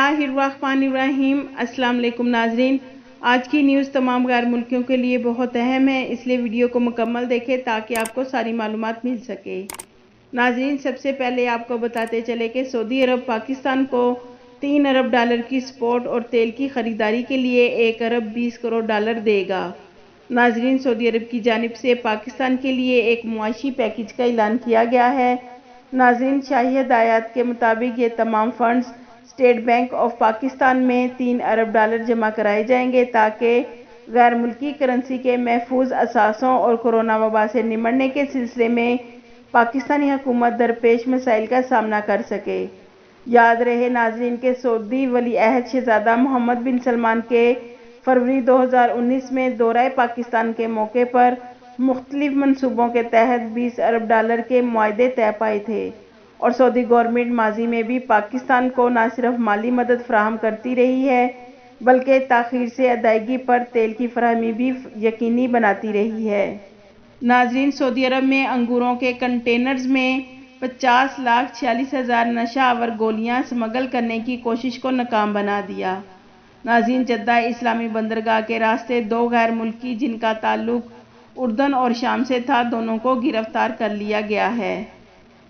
बिस्मिल्लाहिर्रहमानिर्रहीम। अस्सलाम वालेकुम नाजरीन, आज की न्यूज़ तमाम गैर मुल्कियों के लिए बहुत अहम है, इसलिए वीडियो को मुकम्मल देखें ताकि आपको सारी मालूमात मिल सके। नाजरीन, सबसे पहले आपको बताते चले कि सऊदी अरब पाकिस्तान को 3 अरब डॉलर की सपोर्ट और तेल की ख़रीदारी के लिए 1 अरब 20 करोड़ डॉलर देगा। नाजरीन, सऊदी अरब की जानिब से पाकिस्तान के लिए एक मुआशी पैकेज का ऐलान किया गया है। नाजरीन, शाही हदायत के मुताबिक ये तमाम funds state bank of Pakistan में 3 अरब डॉलर जमा कराए जाएंगे ताकि गैर मुल्की करेंसी के महफूज असासों और कोरोना वबा से निमटने के सिलसिले में पाकिस्तानी हुकूमत दरपेश मसाइल का सामना कर सके। याद रहे नाजरीन के सऊदी वली अहद शहजादा मोहम्मद बिन सलमान के फरवरी 2019 में दौरा पाकिस्तान के मौके पर मुख्तलिफ मनसूबों के तहत 20 अरब डॉलर के मुआहदे तय पाए थे और सऊदी गवर्नमेंट माजी में भी पाकिस्तान को न सिर्फ माली मदद फराहम करती रही है बल्कि ताख़ीर से अदायगी पर तेल की फराहमी भी यकीनी बनाती रही है। नाजरीन, सऊदी अरब में अंगूरों के कंटेनर्स में 50,46,000 नशा आवर गोलियां स्मगल करने की कोशिश को नाकाम बना दिया। नाज़रीन, जद्दा इस्लामी बंदरगाह के रास्ते 2 गैर मुल्की जिनका ताल्लुक उर्दन और शाम से था, दोनों को गिरफ्तार कर लिया गया है।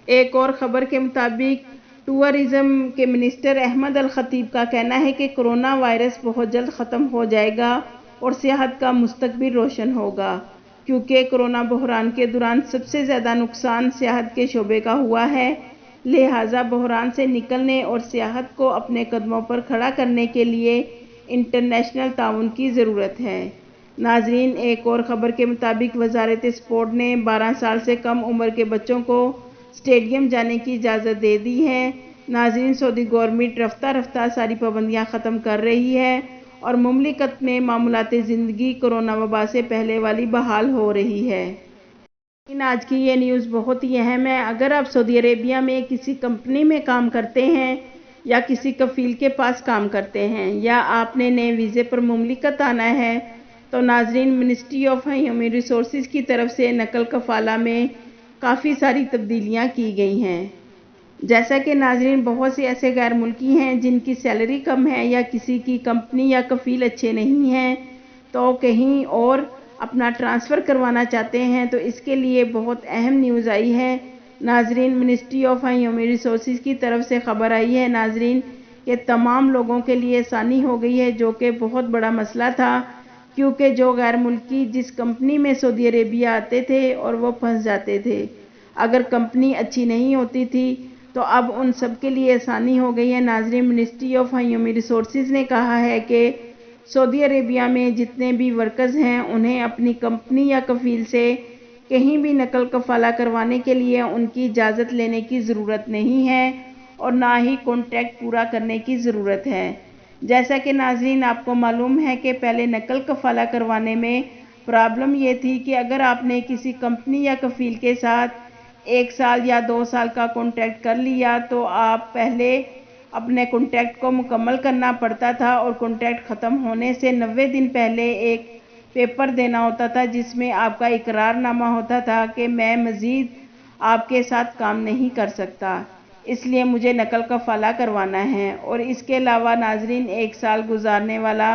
एक और ख़बर के मुताबिक टूरिज़्म के मिनिस्टर अहमद अल खतीब का कहना है कि कोरोना वायरस बहुत जल्द ख़त्म हो जाएगा और सेहत का मुस्तकबिल रोशन होगा, क्योंकि कोरोना बहरान के दौरान सबसे ज़्यादा नुकसान सेहत के शोबे का हुआ है। लिहाजा बहरान से निकलने और सेहत को अपने कदमों पर खड़ा करने के लिए इंटरनेशनल ताउन की ज़रूरत है। नाजरीन, एक और ख़बर के मुताबिक वज़ारत स्पोर्ट ने 12 साल से कम उम्र के बच्चों को स्टेडियम जाने की इजाज़त दे दी है। नाज़रीन, सऊदी गवर्नमेंट रफ्ता रफ्ता सारी पाबंदियाँ ख़त्म कर रही है और मुमलिकत में मामूलाती ज़िंदगी कोरोना वबा से पहले वाली बहाल हो रही है। लेकिन आज की ये न्यूज़ बहुत ही अहम है। अगर आप सऊदी अरेबिया में किसी कंपनी में काम करते हैं या किसी कफ़ील के पास काम करते हैं या आपने नए वीज़े पर मुमलिकत आना है, तो नाजरीन, मिनिस्ट्री ऑफ ह्यूमन रिसोर्सेज की तरफ से नकल कफ़ाला में काफ़ी सारी तब्दीलियाँ की गई हैं। जैसा कि नाजरीन, बहुत से ऐसे गैर मुल्की हैं जिनकी सैलरी कम है या किसी की कंपनी या कफ़ील अच्छे नहीं हैं, तो कहीं और अपना ट्रांसफ़र करवाना चाहते हैं, तो इसके लिए बहुत अहम न्यूज़ आई है। नाजरीन, मिनिस्ट्री ऑफ ह्यूमन रिसोर्सेज की तरफ से ख़बर आई है नाजरीन कि तमाम लोगों के लिए आसानी हो गई है, जो कि बहुत बड़ा मसला था, क्योंकि जो गैर मुल्की जिस कंपनी में सऊदी अरेबिया आते थे और वो फंस जाते थे, अगर कंपनी अच्छी नहीं होती थी, तो अब उन सब के लिए आसानी हो गई है। नाजरीन, मिनिस्ट्री ऑफ ह्यूमन रिसोर्सेज ने कहा है कि सऊदी अरेबिया में जितने भी वर्कर्स हैं उन्हें अपनी कंपनी या कफ़ील से कहीं भी नकल कफ़ाला करवाने के लिए उनकी इजाज़त लेने की ज़रूरत नहीं है और ना ही कॉन्ट्रैक्ट पूरा करने की ज़रूरत है। जैसा कि नाजरीन, आपको मालूम है कि पहले नकल कफ़ाला करवाने में प्रॉब्लम ये थी कि अगर आपने किसी कंपनी या कफ़ील के साथ 1 साल या 2 साल का कॉन्ट्रैक्ट कर लिया, तो आप पहले अपने कॉन्ट्रैक्ट को मुकम्मल करना पड़ता था और कॉन्ट्रैक्ट ख़त्म होने से 90 दिन पहले एक पेपर देना होता था जिसमें आपका इकरारनामा होता था कि मैं मज़ीद आपके साथ काम नहीं कर सकता, इसलिए मुझे नकल कफ़ाला करवाना है। और इसके अलावा नाजरीन, 1 साल गुजारने वाला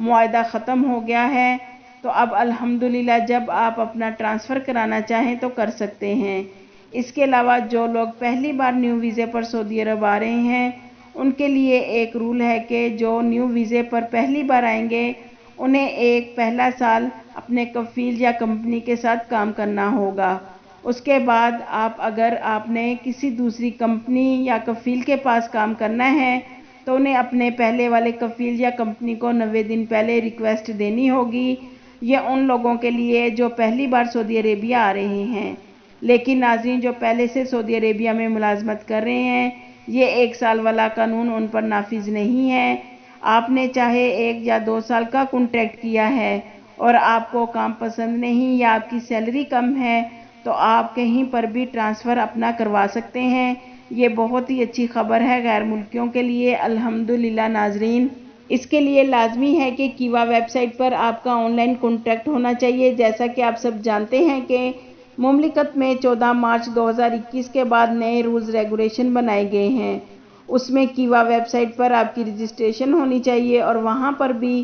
मुआहदा ख़त्म हो गया है, तो अब अल्हम्दुलिल्लाह जब आप अपना ट्रांसफ़र कराना चाहें तो कर सकते हैं। इसके अलावा जो लोग पहली बार न्यू वीज़े पर सऊदी अरब आ रहे हैं, उनके लिए एक रूल है कि जो न्यू वीज़े पर पहली बार आएंगे उन्हें एक पहला साल अपने कफ़ील या कंपनी के साथ काम करना होगा। उसके बाद अगर आपने किसी दूसरी कंपनी या कफ़ील के पास काम करना है, तो उन्हें अपने पहले वाले कफ़ील या कंपनी को 90 दिन पहले रिक्वेस्ट देनी होगी। ये उन लोगों के लिए जो पहली बार सऊदी अरेबिया आ रहे हैं। लेकिन नाज़रीन, जो पहले से सऊदी अरेबिया में मुलाजमत कर रहे हैं, ये 1 साल वाला कानून उन पर नाफिज नहीं है। आपने चाहे 1 या 2 साल का कॉन्ट्रैक्ट किया है और आपको काम पसंद नहीं या आपकी सैलरी कम है, तो आप कहीं पर भी ट्रांसफ़र अपना करवा सकते हैं। ये बहुत ही अच्छी खबर है गैर मुल्कियों के लिए, अल्हम्दुलिल्लाह। नाजरीन, इसके लिए लाजमी है कि कीवा वेबसाइट पर आपका ऑनलाइन कॉन्टैक्ट होना चाहिए। जैसा कि आप सब जानते हैं कि मुमलिकत में 14 मार्च 2021 के बाद नए रूल्स रेगुलेशन बनाए गए हैं اس میں کیوا ویب سائٹ پر آپ کی رجسٹریشن ہونی چاہیے اور وہاں پر بھی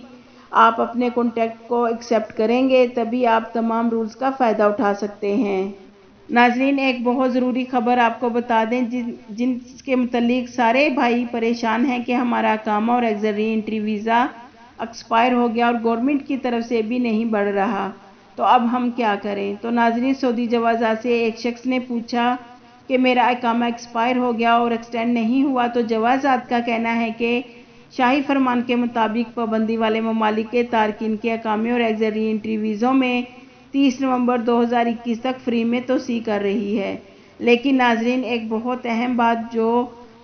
آپ اپنے کانٹیکٹ کو ایکسیپٹ کریں گے، تبھی آپ تمام رولز کا فائدہ اٹھا سکتے ہیں۔ ناظرین، ایک بہت ضروری خبر آپ کو بتا دیں جن کے متعلق سارے بھائی پریشان ہیں کہ ہمارا اقامہ اور ری انٹری ویزا ایکسپائر ہو گیا اور گورنمنٹ کی طرف سے بھی نہیں بڑھ رہا، تو اب ہم کیا کریں؟ تو ناظرین، سعودی جوازات سے ایک شخص نے پوچھا کہ میرا اقامہ ایکسپائر ہو گیا اور ایکسٹینڈ نہیں ہوا، تو جوازات کا کہنا ہے کہ شاہی فرمان کے مطابق پابندی والے ممالک کے تارکین کے اقامے اور ری انٹری ویزوں میں 30 نومبر 2021 تک فری میں توسیع کر رہی ہے۔ لیکن ناظرین، ایک بہت اہم بات جو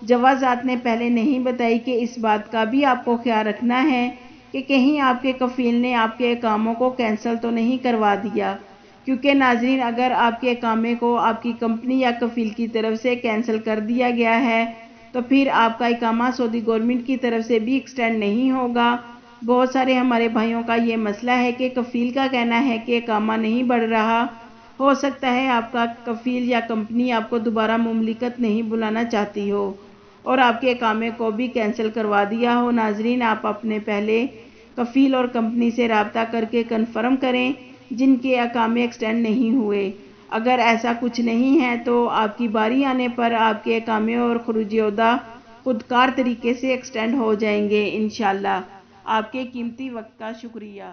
جوازات نے پہلے نہیں بتائی کہ اس بات کا بھی آپ کو خیال رکھنا ہے کہ کہیں آپ کے کفیل نے آپ کے اقاموں کو کینسل تو نہیں کروا دیا، کیونکہ ناظرین، اگر آپ کے اقامے کو آپ کی کمپنی یا کفیل کی طرف سے کینسل کر دیا گیا ہے تو پھر آپ کا اقامہ سعودی گورنمنٹ کی طرف سے بھی ایکسٹینڈ نہیں ہوگا۔ بہت سارے ہمارے بھائیوں کا یہ مسئلہ ہے کہ کفیل کا کہنا ہے کہ اقامہ نہیں بڑھ رہا، ہو سکتا ہے آپ کا کفیل یا کمپنی آپ کو دوبارہ مملکت نہیں بلانا چاہتی ہو اور آپ کے اقامے کو بھی کینسل کروا دیا ہو۔ ناظرین، آپ اپنے پہلے کفیل اور کمپنی سے رابطہ کر کے کنفرم کریں جن کے اقامے ایکسٹینڈ نہیں ہوئے۔ اگر ایسا کچھ نہیں ہے تو آپ کی باری آنے پر آپ کے اقامے اور خروج عہدہ خودکار طریقے سے ایکسٹینڈ ہو جائیں گے انشاءاللہ۔ آپ کے قیمتی وقت کا شکریہ۔